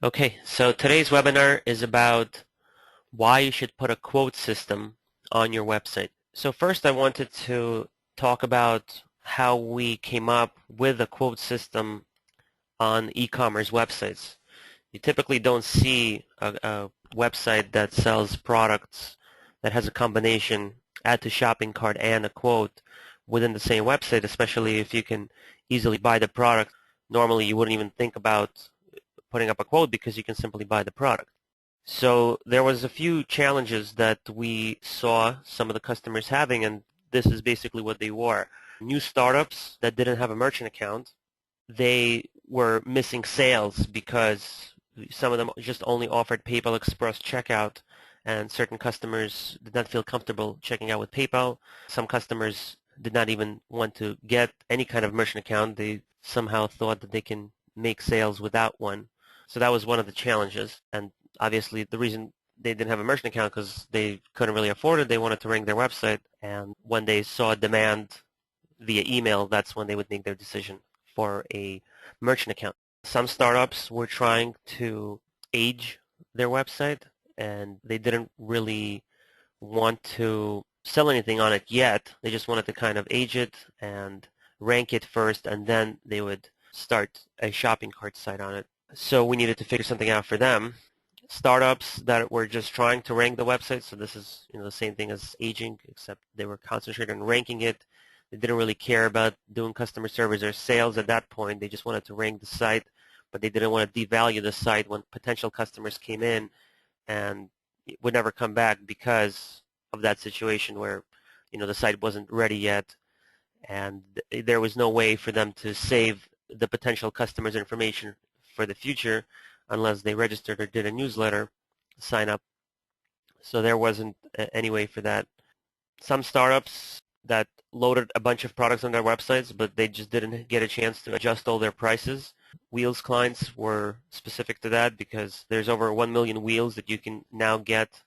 Okay, so today's webinar is about why you should put a quote system on your website. So first I wanted to talk about how we came up with a quote system on e-commerce websites. You typically don't see a website that sells products that has a combination add to shopping cart and a quote within the same website, especially if you can easily buy the product. Normally you wouldn't even think about putting up a quote because you can simply buy the product. So there was a few challenges that we saw some of the customers having, and this is basically what they were. New startups that didn't have a merchant account, they were missing sales because some of them just only offered PayPal Express checkout, and certain customers did not feel comfortable checking out with PayPal. Some customers did not even want to get any kind of merchant account. They somehow thought that they can make sales without one. So that was one of the challenges. And obviously the reason they didn't have a merchant account because they couldn't really afford it. They wanted to rank their website. And when they saw demand via email, that's when they would make their decision for a merchant account. Some startups were trying to age their website, and they didn't really want to sell anything on it yet. They just wanted to kind of age it and rank it first, and then they would start a shopping cart site on it. So we needed to figure something out for them. Startups that were just trying to rank the website, so this is the same thing as aging, except they were concentrated on ranking it. They didn't really care about doing customer service or sales at that point. They just wanted to rank the site, but they didn't want to devalue the site when potential customers came in and it would never come back because of that situation where the site wasn't ready yet, and there was no way for them to save the potential customers' information for the future unless they registered or did a newsletter sign up. So there wasn't any way for that. Some startups that loaded a bunch of products on their websites, but they just didn't get a chance to adjust all their prices. Wheels clients were specific to that because there's over 1 million wheels that you can now get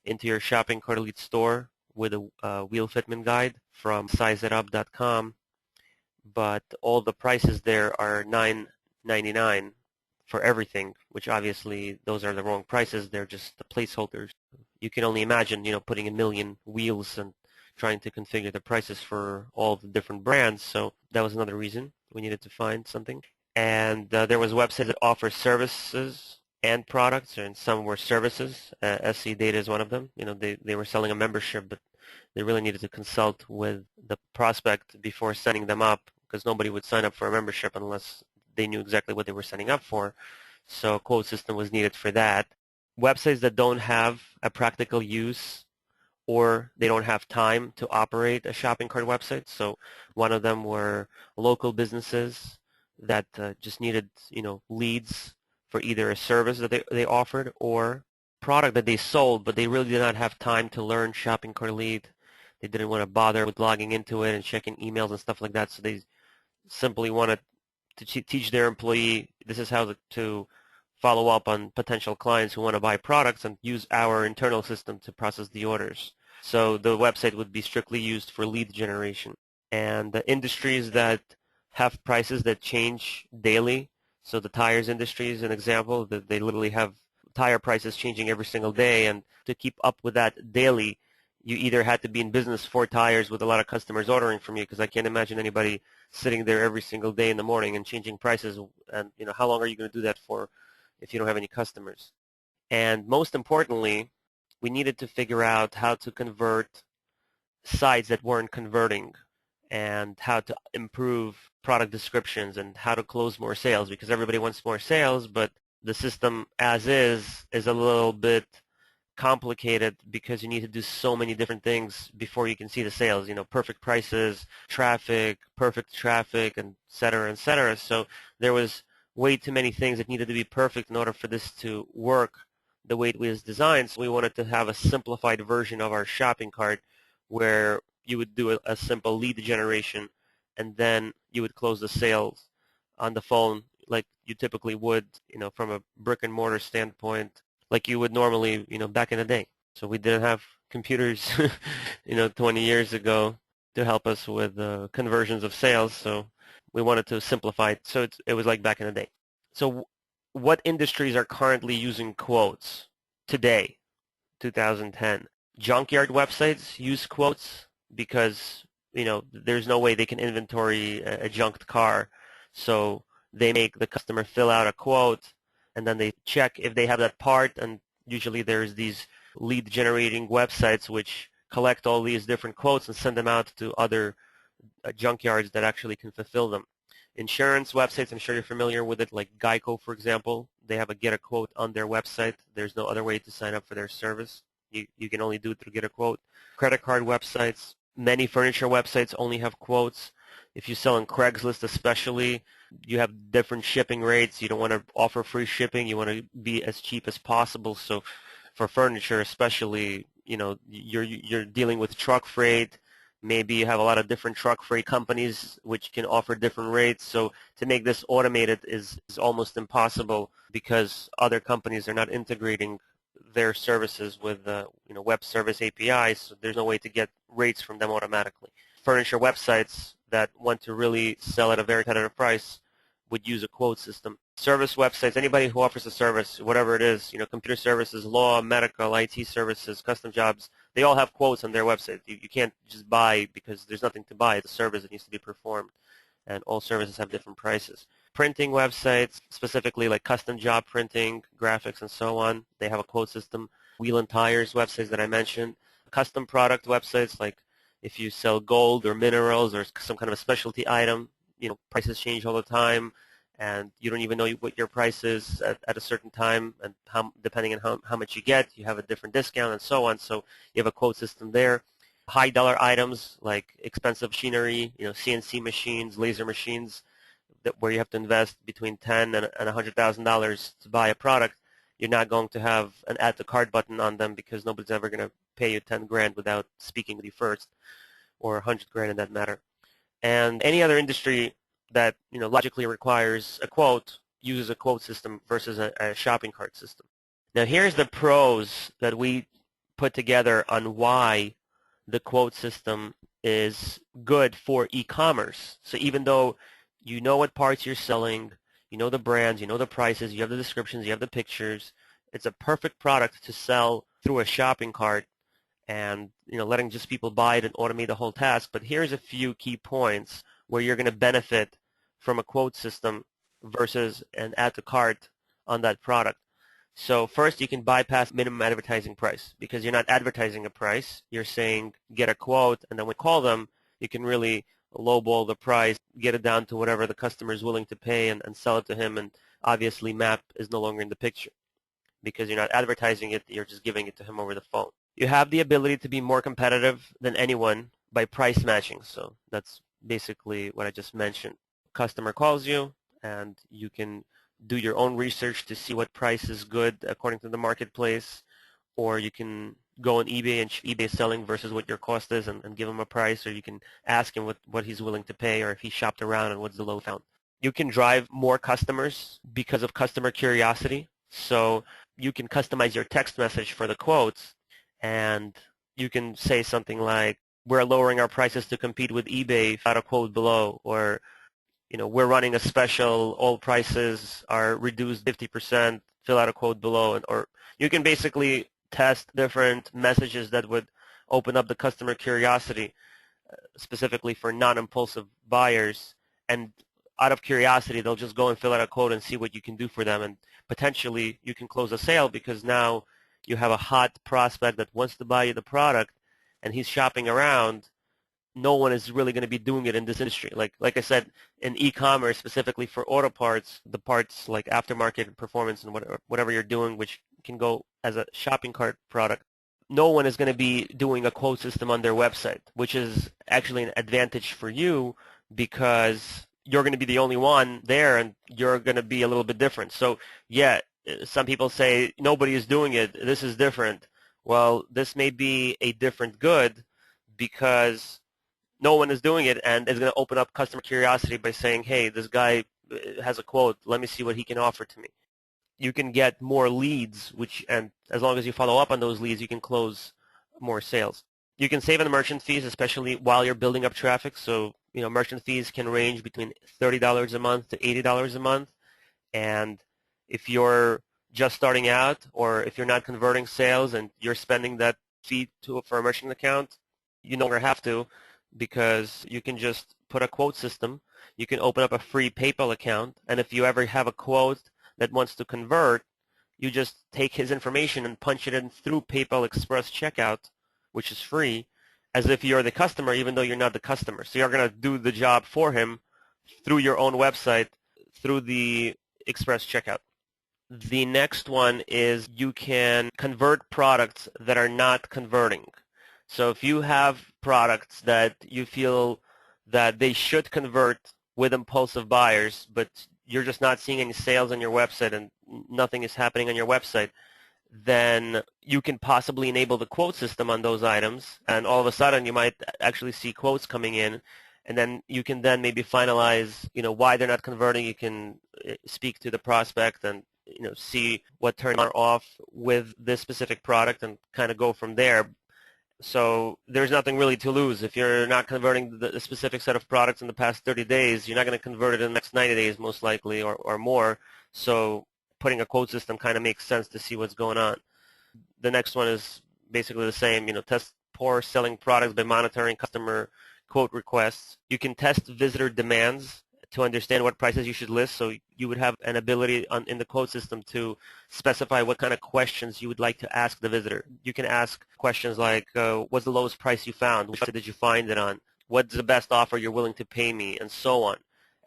into your shopping cart elite store with a wheel fitment guide from sizitup.com, but all the prices there are $9.99 for everything, which obviously those are the wrong prices. They're just the placeholders. You can only imagine, putting a million wheels and trying to configure the prices for all the different brands. So that was another reason we needed to find something. And there was a website that offers services and products, and some were services. SC Data is one of them. They were selling a membership, but they really needed to consult with the prospect before signing them up because nobody would sign up for a membership unless they knew exactly what they were signing up for. So a quote system was needed for that. Websites that don't have a practical use or they don't have time to operate a shopping cart website. So one of them were local businesses that just needed, leads for either a service that they offered or product that they sold, but they really did not have time to learn shopping cart lead. They didn't want to bother with logging into it and checking emails and stuff like that. So they simply wanted to teach their employee this is how to follow up on potential clients who want to buy products and use our internal system to process the orders. So the website would be strictly used for lead generation. And the industries that have prices that change daily, so the tires industry is an example, that they literally have tire prices changing every single day, and to keep up with that daily, you either had to be in business for tires with a lot of customers ordering from you, because I can't imagine anybody sitting there every single day in the morning and changing prices, and how long are you going to do that for if you don't have any customers? And most importantly, we needed to figure out how to convert sites that weren't converting and how to improve product descriptions and how to close more sales, because everybody wants more sales, but the system as is a little bit complicated because you need to do so many different things before you can see the sales, perfect prices, perfect traffic, and et cetera, et cetera. So there was way too many things that needed to be perfect in order for this to work the way it was designed. So we wanted to have a simplified version of our shopping cart where you would do a simple lead generation and then you would close the sales on the phone like you typically would, from a brick and mortar standpoint, like you would normally, back in the day. So we didn't have computers, 20 years ago to help us with conversions of sales. So we wanted to simplify it so it was like back in the day. So what industries are currently using quotes today, 2010? Junkyard websites use quotes because, there's no way they can inventory a junked car. So they make the customer fill out a quote, and then they check if they have that part, and usually there's these lead generating websites which collect all these different quotes and send them out to other junkyards that actually can fulfill them. Insurance websites, I'm sure you're familiar with it, like Geico, for example. They have a get a quote on their website. There's no other way to sign up for their service. You can only do it through get a quote. Credit card websites, many furniture websites only have quotes. If you sell on Craigslist especially, you have different shipping rates. You don't want to offer free shipping. You want to be as cheap as possible. So for furniture especially, you're dealing with truck freight. Maybe you have a lot of different truck freight companies which can offer different rates. So to make this automated is almost impossible because other companies are not integrating their services with web service APIs. So there's no way to get rates from them automatically. Furniture websites that want to really sell at a very competitive price would use a quote system. Service websites, anybody who offers a service, whatever it is, computer services, law, medical, IT services, custom jobs, they all have quotes on their website. You can't just buy because there's nothing to buy. It's a service that needs to be performed, and all services have different prices. Printing websites, specifically like custom job printing, graphics, and so on, they have a quote system. Wheel and tires websites that I mentioned. Custom product websites, like if you sell gold or minerals or some kind of a specialty item, prices change all the time, and you don't even know what your price is at a certain time, and depending on how much you get, you have a different discount and so on. So you have a quote system there. High dollar items like expensive machinery, CNC machines, laser machines, where you have to invest between $10,000 and $100,000 to buy a product, you're not going to have an add to cart button on them because nobody's ever going to pay you 10 grand without speaking with you first, or 100 grand in that matter. And any other industry that logically requires a quote uses a quote system versus a shopping cart system. Now here's the pros that we put together on why the quote system is good for e-commerce. So even though you know what parts you're selling, you know the brands, you know the prices, you have the descriptions, you have the pictures, it's a perfect product to sell through a shopping cart and letting just people buy it and automate the whole task. But here's a few key points where you're going to benefit from a quote system versus an add to cart on that product. So first, you can bypass minimum advertising price because you're not advertising a price. You're saying get a quote, and then when you call them, you can really lowball the price, get it down to whatever the customer is willing to pay, and sell it to him. And obviously, MAP is no longer in the picture because you're not advertising it. You're just giving it to him over the phone. You have the ability to be more competitive than anyone by price matching. So that's basically what I just mentioned. Customer calls you, and you can do your own research to see what price is good according to the marketplace, or you can go on eBay and eBay selling versus what your cost is and give him a price, or you can ask him what he's willing to pay or if he shopped around and what's the low found. You can drive more customers because of customer curiosity. So you can customize your text message for the quotes, and you can say something like, we're lowering our prices to compete with eBay, add a quote below, or we're running a special, all prices are reduced 50%, fill out a quote below. Or you can basically test different messages that would open up the customer curiosity, specifically for non-impulsive buyers. And out of curiosity, they'll just go and fill out a quote and see what you can do for them. And potentially you can close a sale because now you have a hot prospect that wants to buy you the product and he's shopping around. No one is really going to be doing it in this industry. Like I said, in e-commerce, specifically for auto parts, the parts like aftermarket and performance and whatever you're doing, which can go as a shopping cart product, no one is going to be doing a quote system on their website, which is actually an advantage for you because you're going to be the only one there and you're going to be a little bit different. So yeah, some people say nobody is doing it. This is different. Well, this may be a different good because no one is doing it, and it's going to open up customer curiosity by saying, hey, this guy has a quote. Let me see what he can offer to me. You can get more leads, and as long as you follow up on those leads, you can close more sales. You can save on the merchant fees, especially while you're building up traffic. So, merchant fees can range between $30 a month to $80 a month, and If you're just starting out, or if you're not converting sales and you're spending that fee for a merchant account, you no longer have to, because you can just put a quote system. You can open up a free PayPal account, and if you ever have a quote that wants to convert, you just take his information and punch it in through PayPal Express Checkout, which is free, as if you're the customer, even though you're not the customer. So you're going to do the job for him through your own website, through the Express Checkout. The next one is you can convert products that are not converting. So if you have products that you feel that they should convert with impulsive buyers, but you're just not seeing any sales on your website and nothing is happening on your website, then you can possibly enable the quote system on those items, and all of a sudden you might actually see quotes coming in, and then you can then maybe finalize, why they're not converting. You can speak to the prospect and see what turns are off with this specific product and kind of go from there. So there's nothing really to lose. If you're not converting the specific set of products in the past 30 days, you're not going to convert it in the next 90 days most likely, or more. So putting a quote system kind of makes sense to see what's going on. The next one is basically the same. Test poor selling products by monitoring customer quote requests. You can test visitor demands to understand what prices you should list. So you would have an ability in the quote system to specify what kind of questions you would like to ask the visitor. You can ask questions like, what's the lowest price you found? Which site did you find it on? What's the best offer you're willing to pay me? And so on.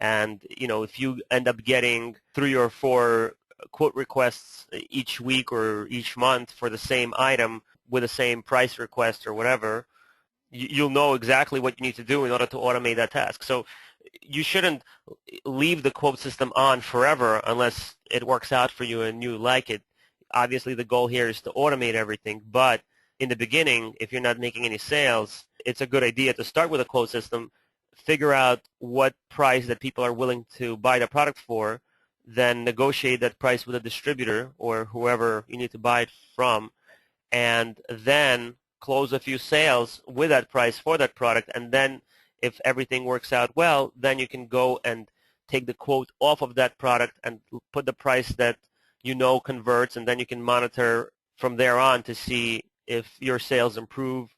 And, if you end up getting 3 or 4 quote requests each week or each month for the same item with the same price request or whatever, you'll know exactly what you need to do in order to automate that task. So you shouldn't leave the quote system on forever unless it works out for you and you like it. Obviously, the goal here is to automate everything, but in the beginning, if you're not making any sales, it's a good idea to start with a quote system, figure out what price that people are willing to buy the product for, then negotiate that price with a distributor or whoever you need to buy it from, and then close a few sales with that price for that product. And then if everything works out well, then you can go and take the quote off of that product and put the price that converts, and then you can monitor from there on to see if your sales improve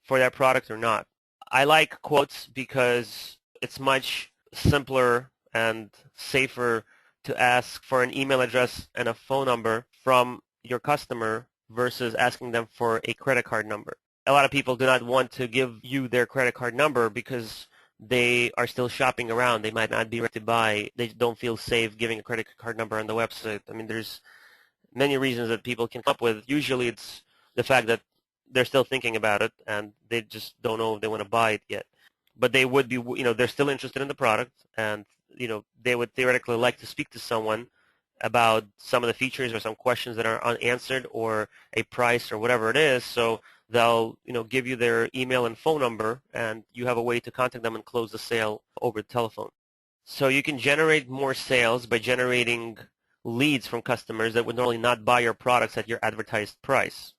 for that product or not. I like quotes because it's much simpler and safer to ask for an email address and a phone number from your customer versus asking them for a credit card number. A lot of people do not want to give you their credit card number because they are still shopping around. They might not be ready to buy. They don't feel safe giving a credit card number on the website. I mean, there's many reasons that people can come up with. Usually it's the fact that they're still thinking about it and they just don't know if they want to buy it yet. But they would be, they're still interested in the product, and, they would theoretically like to speak to someone about some of the features or some questions that are unanswered or a price or whatever it is. So they'll, give you their email and phone number, and you have a way to contact them and close the sale over the telephone. So you can generate more sales by generating leads from customers that would normally not buy your products at your advertised price.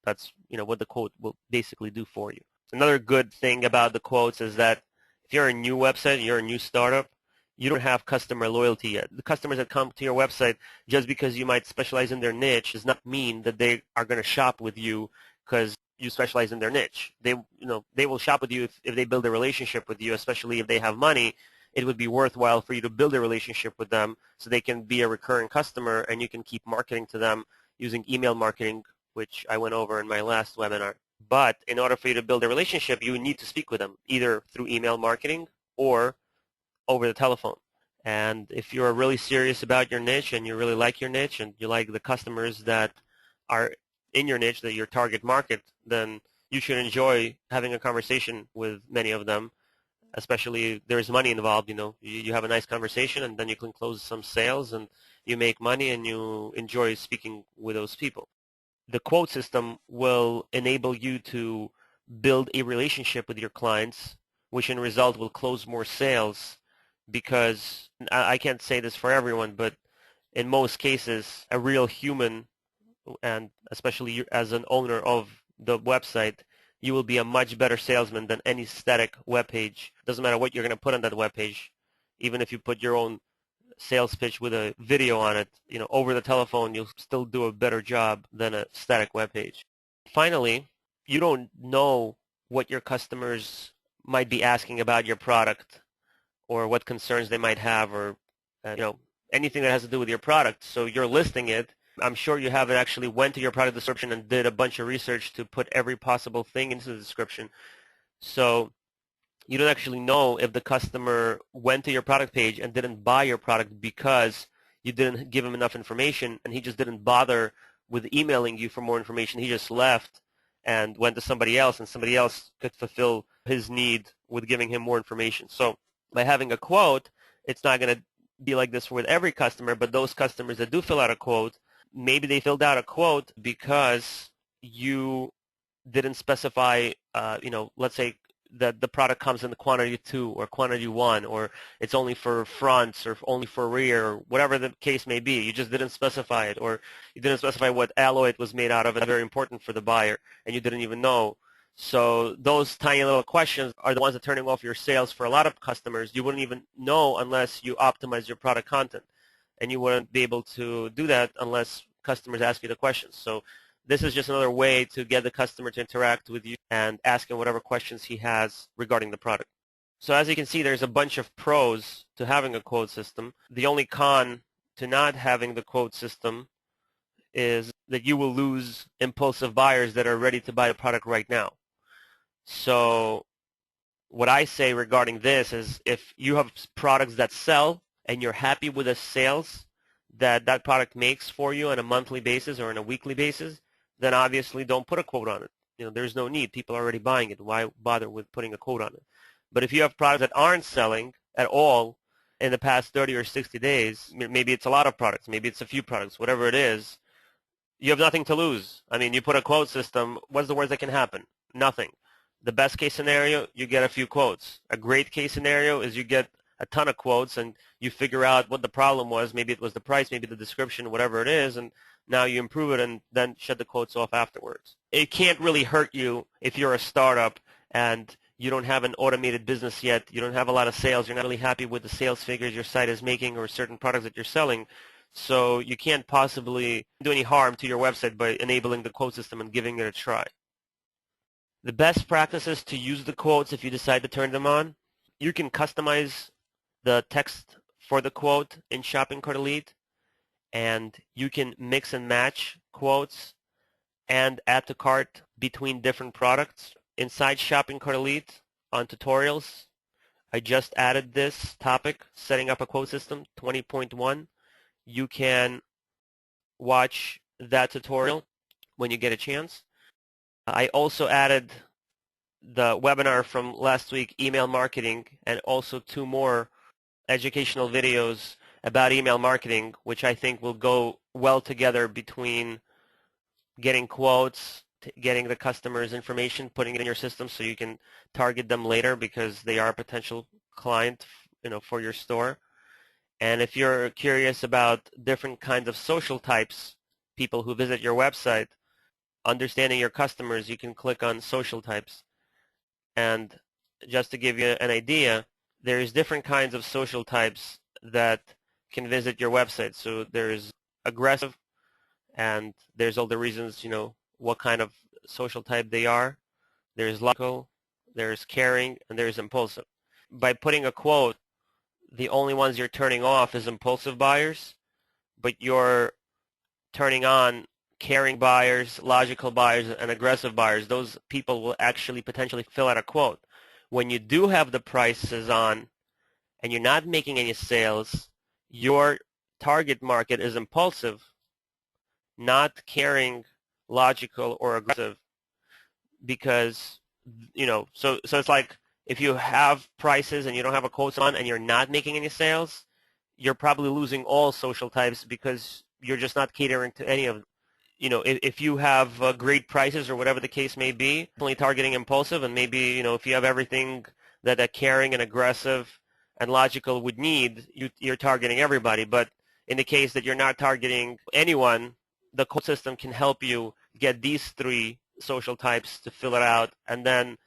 That's, what the quote will basically do for you. Another good thing about the quotes is that if you're a new website, you're a new startup, you don't have customer loyalty yet. The customers that come to your website, just because you might specialize in their niche, does not mean that they are going to shop with you because you specialize in their niche. They will shop with you if they build a relationship with you, especially if they have money. It would be worthwhile for you to build a relationship with them so they can be a recurring customer, and you can keep marketing to them using email marketing, which I went over in my last webinar. But in order for you to build a relationship, you need to speak with them, either through email marketing or over the telephone. And if you're really serious about your niche and you really like your niche and you like the customers that are in your niche, that your target market, then you should enjoy having a conversation with many of them, especially if there's money involved. You have a nice conversation, and then you can close some sales and you make money and you enjoy speaking with those people. The quote system will enable you to build a relationship with your clients, which in result will close more sales, because I can't say this for everyone, but in most cases, a real human, and especially as an owner of the website, you will be a much better salesman than any static web page. Doesn't matter what you're going to put on that web page. Even if you put your own sales pitch with a video on it, over the telephone, you'll still do a better job than a static web page. Finally, you don't know what your customers might be asking about your product or what concerns they might have, or anything that has to do with your product. So you're listing it. I'm sure you haven't actually went to your product description and did a bunch of research to put every possible thing into the description. So you don't actually know if the customer went to your product page and didn't buy your product because you didn't give him enough information, and he just didn't bother with emailing you for more information. He just left and went to somebody else, and somebody else could fulfill his need with giving him more information. So by having a quote, it's not going to be like this with every customer, but those customers that do fill out a quote, maybe they filled out a quote because you didn't specify, let's say that the product comes in the quantity 2 or quantity 1, or it's only for fronts or only for rear, or whatever the case may be. You just didn't specify it, or you didn't specify what alloy it was made out of. It's very important for the buyer, and you didn't even know. So those tiny little questions are the ones that are turning off your sales for a lot of customers. You wouldn't even know unless you optimize your product content, and you wouldn't be able to do that unless customers ask you the questions. So this is just another way to get the customer to interact with you and ask him whatever questions he has regarding the product. So as you can see, there's a bunch of pros to having a quote system. The only con to not having the quote system is that you will lose impulsive buyers that are ready to buy a product right now. So what I say regarding this is, if you have products that sell and you're happy with the sales that that product makes for you on a monthly basis or on a weekly basis, then obviously don't put a quote on it. There's no need. People are already buying it. Why bother with putting a quote on it? But if you have products that aren't selling at all in the past 30 or 60 days, maybe it's a lot of products, maybe it's a few products, whatever it is, you have nothing to lose. I mean, you put a quote system, what's the worst that can happen? Nothing. The best case scenario, you get a few quotes. A great case scenario is you get a ton of quotes and you figure out what the problem was. Maybe it was the price, maybe the description, whatever it is, and now you improve it and then shut the quotes off afterwards. It can't really hurt you if you're a startup and you don't have an automated business yet, you don't have a lot of sales, you're not really happy with the sales figures your site is making or certain products that you're selling. So you can't possibly do any harm to your website by enabling the quote system and giving it a try. The best practices to use the quotes, if you decide to turn them on, you can customize the text for the quote in Shopping Cart Elite, and you can mix and match quotes and add to cart between different products. Inside Shopping Cart Elite on tutorials, I just added this topic, setting up a quote system 20.1. You can watch that tutorial when you get a chance. I also added the webinar from last week, email marketing, and also 2 more educational videos about email marketing, which I think will go well together between getting quotes, getting the customer's information, putting it in your system so you can target them later because they are a potential client, for your store. And if you're curious about different kinds of social types, people who visit your website, understanding your customers, you can click on social types. And just to give you an idea, there's different kinds of social types that can visit your website. So there's aggressive, and there's all the reasons, what kind of social type they are. There's logical, there's caring, and there's impulsive. By putting a quote, the only ones you're turning off is impulsive buyers, but you're turning on caring buyers, logical buyers, and aggressive buyers. Those people will actually potentially fill out a quote. When you do have the prices on and you're not making any sales, your target market is impulsive, not caring, logical, or aggressive, because, so it's like if you have prices and you don't have a quote on and you're not making any sales, you're probably losing all social types because you're just not catering to any of them. If you have great prices or whatever the case may be, only targeting impulsive, and maybe, if you have everything that a caring and aggressive and logical would need, you're targeting everybody. But in the case that you're not targeting anyone, the quote system can help you get these 3 social types to fill it out, and then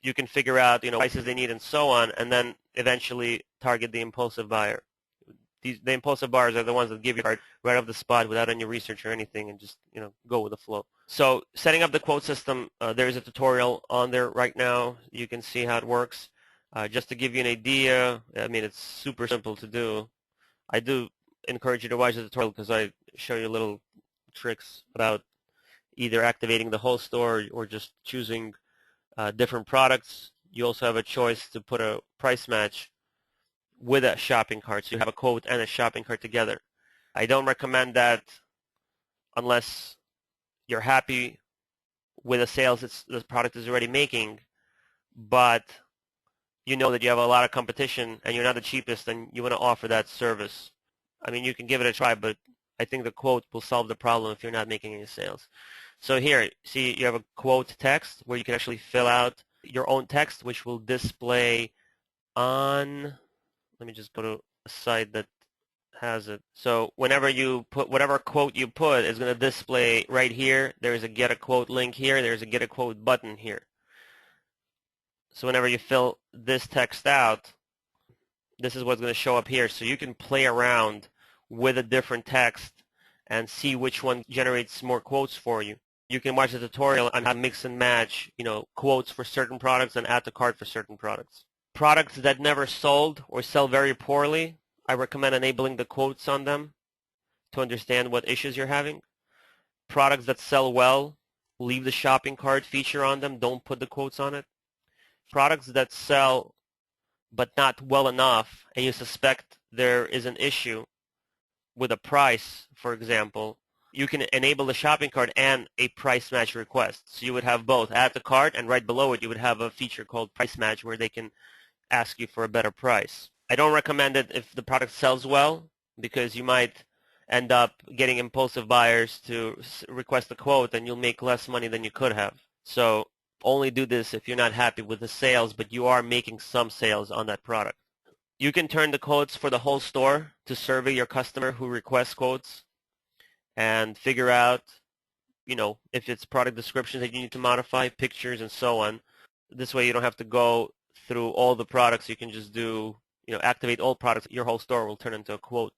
you can figure out, prices they need and so on, and then eventually target the impulsive buyer. the impulsive buyers are the ones that give you a card right off the spot without any research or anything, and just go with the flow. So setting up the quote system, there is a tutorial on there right now. You can see how it works. Just to give you an idea, I mean, it's super simple to do. I do encourage you to watch the tutorial because I show you little tricks about either activating the whole store or just choosing different products. You also have a choice to put a price match with a shopping cart, so you have a quote and a shopping cart together. I don't recommend that unless you're happy with the sales the product is already making, but you know that you have a lot of competition and you're not the cheapest and you want to offer that service. I mean, you can give it a try, but I think the quote will solve the problem if you're not making any sales. So here, see, you have a quote text where you can actually fill out your own text, which will display on, let me just go to a site that has it. So whenever you put whatever quote you put, is going to display right here. There's a get a quote link here. There's a get a quote button here. So whenever you fill this text out, this is what's going to show up here. So you can play around with a different text and see which one generates more quotes for you. You can watch the tutorial on how to mix and match, quotes for certain products and add to cart for certain products. Products that never sold or sell very poorly, I recommend enabling the quotes on them to understand what issues you're having. Products that sell well, leave the shopping cart feature on them. Don't put the quotes on it. Products that sell but not well enough and you suspect there is an issue with a price, for example, you can enable the shopping cart and a price match request. So you would have both. Add to cart, and right below it you would have a feature called price match where they can ask you for a better price. I don't recommend it if the product sells well because you might end up getting impulsive buyers to request a quote and you'll make less money than you could have. So only do this if you're not happy with the sales, but you are making some sales on that product. You can turn the quotes for the whole store to survey your customer who requests quotes and figure out, if it's product descriptions that you need to modify, pictures, and so on. This way you don't have to go through all the products. You can just do, activate all products. Your whole store will turn into a quote.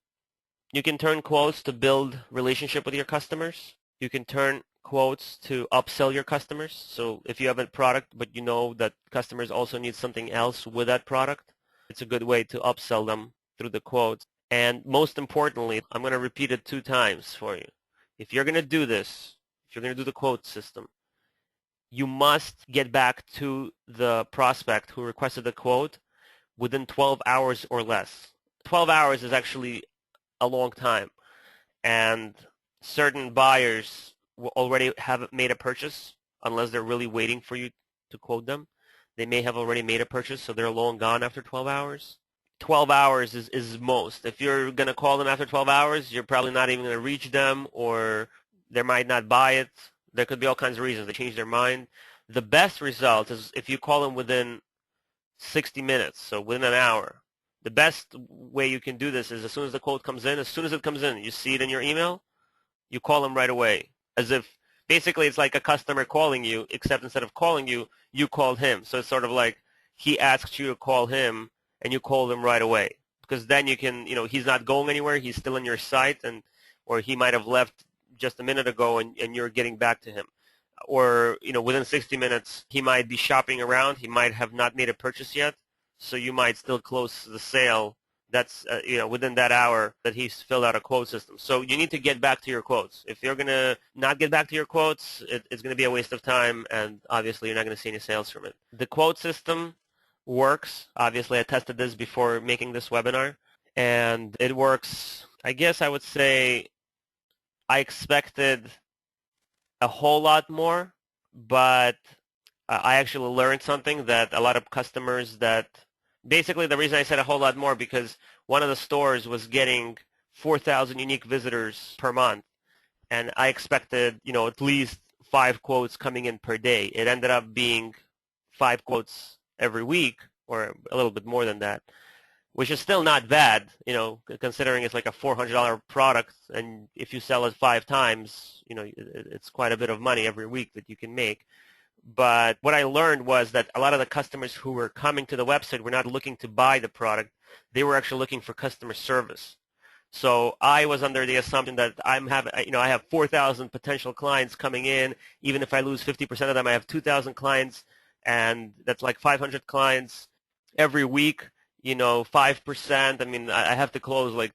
You can turn quotes to build relationship with your customers. You can turn quotes to upsell your customers. So if you have a product, but you know that customers also need something else with that product, it's a good way to upsell them through the quotes. And most importantly, I'm going to repeat it 2 times for you. If you're going to do this, if you're going to do the quote system, you must get back to the prospect who requested the quote within 12 hours or less. 12 hours is actually a long time. And certain buyers will already have made a purchase unless they're really waiting for you to quote them. They may have already made a purchase, so they're long gone after 12 hours. 12 hours is most. If you're going to call them after 12 hours, you're probably not even going to reach them, or they might not buy it. There could be all kinds of reasons. They change their mind. The best result is if you call them within 60 minutes, so within an hour. The best way you can do this is as soon as the quote comes in, you see it in your email, you call them right away. As if, basically, it's like a customer calling you, except instead of calling you, you called him. So it's sort of like he asks you to call him, and you call him right away. Because then you can, he's not going anywhere. He's still in your site, or he might have left just a minute ago, and you're getting back to him. Or, within 60 minutes, he might be shopping around. He might have not made a purchase yet, so you might still close the sale. That's, within that hour that he's filled out a quote system. So you need to get back to your quotes. If you're going to not get back to your quotes, it's going to be a waste of time, and obviously you're not going to see any sales from it. The quote system works. Obviously, I tested this before making this webinar, and it works. I guess I would say I expected a whole lot more, but I actually learned something that a lot of customers that basically the reason I said a whole lot more because one of the stores was getting 4,000 unique visitors per month, and I expected, at least 5 quotes coming in per day. It ended up being 5 quotes every week, or a little bit more than that, which is still not bad, considering it's like a $400 product, and if you sell it 5 times, it's quite a bit of money every week that you can make. But what I learned was that a lot of the customers who were coming to the website were not looking to buy the product. They were actually looking for customer service. So I was under the assumption that I have 4,000 potential clients coming in. Even if I lose 50% of them, I have 2,000 clients, and that's like 500 clients every week. 5%. I mean, I have to close like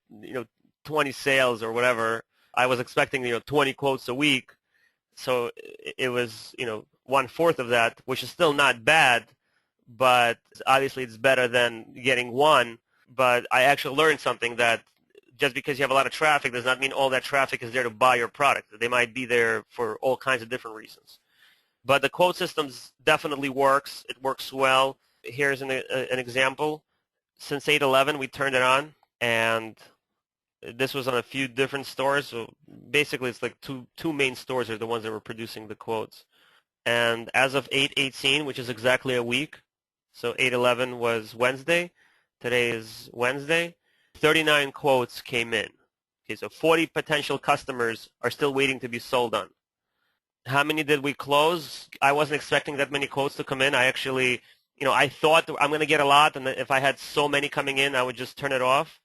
20 sales or whatever. I was expecting 20 quotes a week, so it was one-fourth of that, which is still not bad, but obviously it's better than getting one. But I actually learned something, that just because you have a lot of traffic does not mean all that traffic is there to buy your product. They might be there for all kinds of different reasons. But the quote systems definitely works. It works well. Here's an example. Since 8/11, we turned it on, and this was on a few different stores. So basically, it's like two main stores are the ones that were producing the quotes. And as of 8/18, which is exactly a week, so 8/11 was Wednesday, today is Wednesday, 39 quotes came in. Okay, so 40 potential customers are still waiting to be sold on. How many did we close? I wasn't expecting that many quotes to come in. I actually, I thought I'm going to get a lot, and if I had so many coming in, I would just turn it off.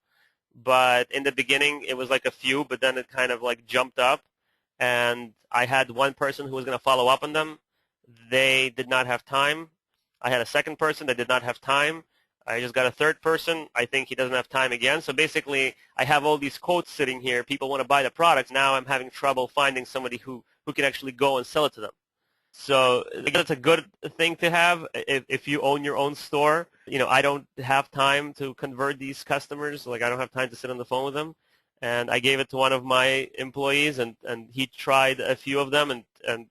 But in the beginning, it was like a few, but then it kind of like jumped up, and I had one person who was going to follow up on them. They did not have time. I had a second person that did not have time. I just got a third person. I think he doesn't have time again. So basically, I have all these quotes sitting here. People want to buy the product. Now I'm having trouble finding somebody who can actually go and sell it to them. So that's a good thing to have if you own your own store. I don't have time to convert these customers. Like, I don't have time to sit on the phone with them. And I gave it to one of my employees, and he tried a few of them, and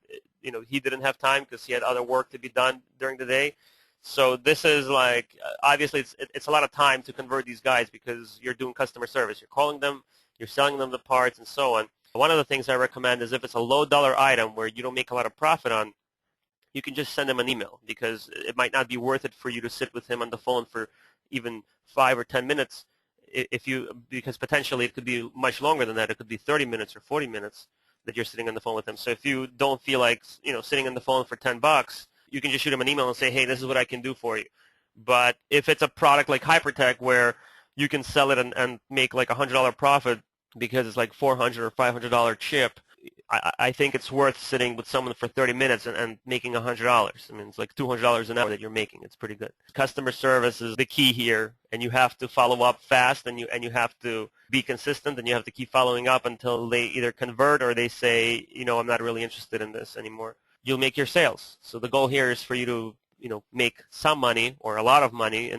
he didn't have time because he had other work to be done during the day. So this is like, obviously it's a lot of time to convert these guys because you're doing customer service. You're calling them, you're selling them the parts, and so on. One of the things I recommend is if it's a low-dollar item where you don't make a lot of profit on, you can just send him an email, because it might not be worth it for you to sit with him on the phone for even 5 or 10 minutes because potentially it could be much longer than that. It could be 30 minutes or 40 minutes that you're sitting on the phone with him. So if you don't feel like sitting on the phone for $10, you can just shoot him an email and say, hey, this is what I can do for you. But if it's a product like Hypertech where you can sell it and make like $100 profit because it's like $400 or $500 chip, I think it's worth sitting with someone for 30 minutes and making $100. I mean, it's like $200 an hour that you're making. It's pretty good. Customer service is the key here, and you have to follow up fast, and you have to be consistent, and you have to keep following up until they either convert or they say, I'm not really interested in this anymore. You'll make your sales. So the goal here is for you to make some money or a lot of money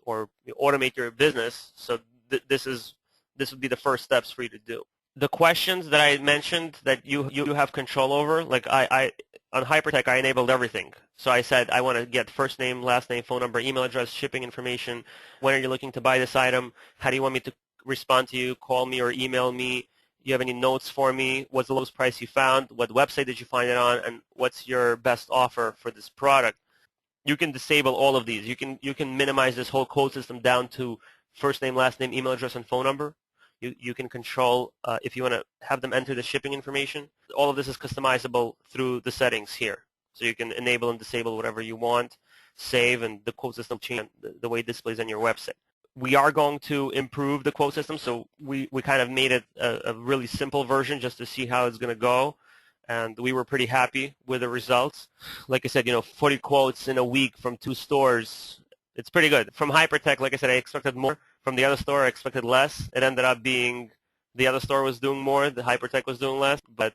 or automate your business. So this would be the first steps for you to do. The questions that I mentioned that you have control over, like I on Hypertech, I enabled everything. So I said I want to get first name, last name, phone number, email address, shipping information. When are you looking to buy this item? How do you want me to respond to you? Call me or email me. Do you have any notes for me? What's the lowest price you found? What website did you find it on? And what's your best offer for this product? You can disable all of these. You can minimize this whole code system down to first name, last name, email address, and phone number. You can control if you want to have them enter the shipping information. All of this is customizable through the settings here. So you can enable and disable whatever you want, save, and the quote system change the way it displays on your website. We are going to improve the quote system, so we kind of made it a really simple version just to see how it's going to go, and we were pretty happy with the results. Like I said, 40 quotes in a week from 2 stores, it's pretty good. From Hypertech, like I said, I expected more. From the other store, I expected less. It ended up being the other store was doing more, the Hypertech was doing less. But,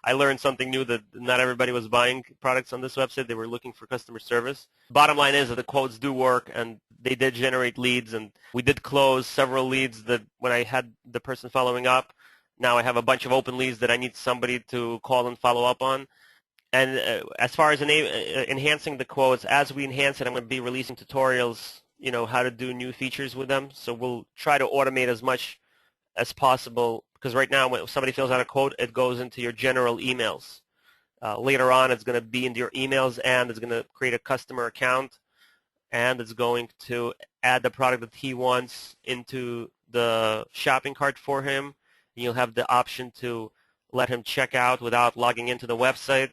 I learned something new, that not everybody was buying products on this website. They were looking for customer service. Bottom line is that the quotes do work, and they did generate leads. And we did close several leads that when I had the person following up. Now I have a bunch of open leads that I need somebody to call and follow up on. And as far as enhancing the quotes, as we enhance it, I'm going to be releasing tutorials, how to do new features with them. So we'll try to automate as much as possible, because right now when somebody fills out a quote, it goes into your general emails. Later on, it's going to be into your emails, and it's going to create a customer account, and it's going to add the product that he wants into the shopping cart for him. You'll have the option to let him check out without logging into the website.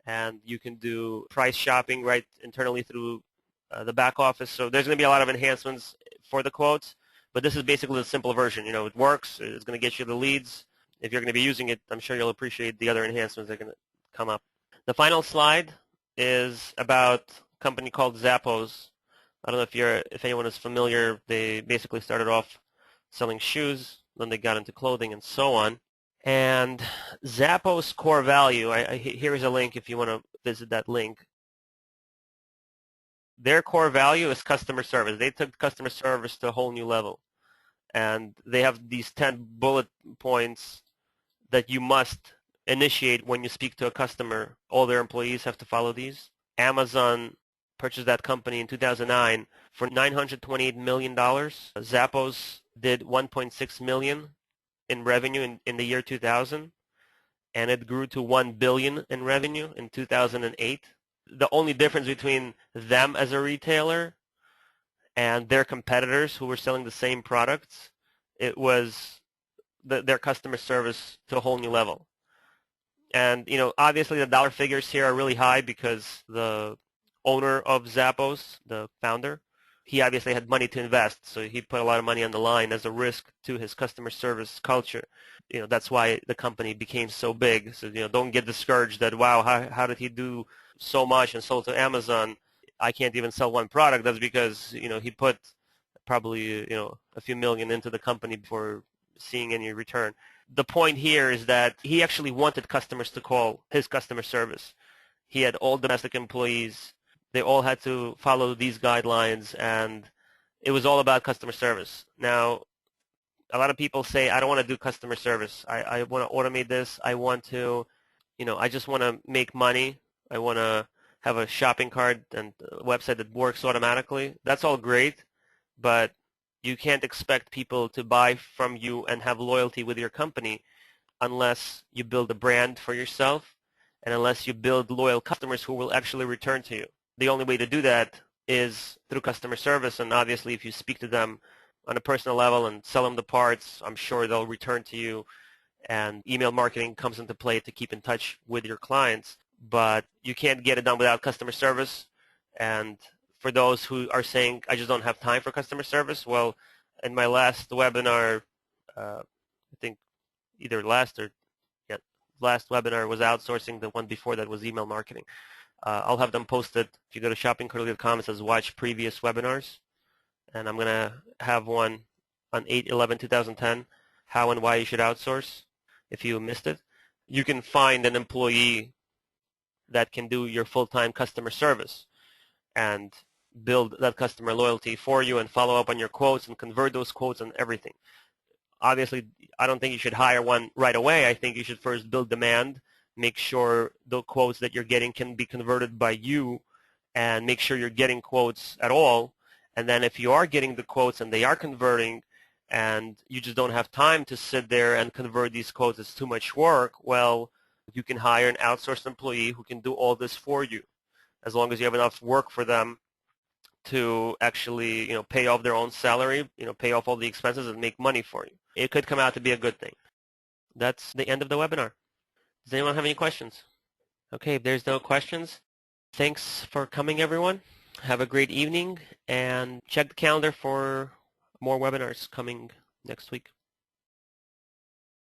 And you can do price shopping right internally through the back office. So there's going to be a lot of enhancements for the quotes, But this is basically the simple version. It works. It's going to get you the leads. If you're going to be using it, I'm sure you'll appreciate the other enhancements that are going to come up. The final slide is about a company called Zappos. I don't know if anyone is familiar. They basically started off selling shoes, then they got into clothing and so on. And Zappos' core value, here is a link if you want to visit that link. Their core value is customer service. They took customer service to a whole new level. And they have these 10 bullet points that you must initiate when you speak to a customer. All their employees have to follow these. Amazon purchased that company in 2009 for $928 million. Zappos did $1.6 million in revenue in the year 2000, and it grew to $1 billion in revenue in 2008. The only difference between them as a retailer and their competitors who were selling the same products, it was their customer service to a whole new level. And, obviously the dollar figures here are really high because the owner of Zappos, the founder, he obviously had money to invest, so he put a lot of money on the line as a risk to his customer service culture. That's why the company became so big. So, don't get discouraged that, wow, how did he do so much and sold to Amazon? I can't even sell one product. That's because, he put probably, a few million into the company before seeing any return. The point here is that he actually wanted customers to call his customer service. He had all domestic employees. They all had to follow these guidelines, and it was all about customer service. Now, a lot of people say, I don't want to do customer service. I want to automate this. I want to, I just want to make money. I want to have a shopping cart and a website that works automatically. That's all great, but you can't expect people to buy from you and have loyalty with your company unless you build a brand for yourself and unless you build loyal customers who will actually return to you. The only way to do that is through customer service, and obviously if you speak to them on a personal level and sell them the parts, I'm sure they'll return to you, and email marketing comes into play to keep in touch with your clients. But you can't get it done without customer service. And for those who are saying, I just don't have time for customer service, well, in my last webinar, I think either last webinar was outsourcing. The one before that was email marketing. I'll have them posted. If you go to shoppingcurly.com, it says watch previous webinars. And I'm going to have one on 8/11/2010, how and why you should outsource. If you missed it, you can find an employee that can do your full-time customer service and build that customer loyalty for you and follow up on your quotes and convert those quotes and everything. Obviously, I don't think you should hire one right away. I think you should first build demand, make sure the quotes that you're getting can be converted by you, and make sure you're getting quotes at all. And then if you are getting the quotes and they are converting and you just don't have time to sit there and convert these quotes, it's too much work, well, you can hire an outsourced employee who can do all this for you, as long as you have enough work for them to actually, pay off their own salary, pay off all the expenses and make money for you. It could come out to be a good thing. That's the end of the webinar. Does anyone have any questions? Okay, if there's no questions, thanks for coming, everyone. Have a great evening, and check the calendar for more webinars coming next week.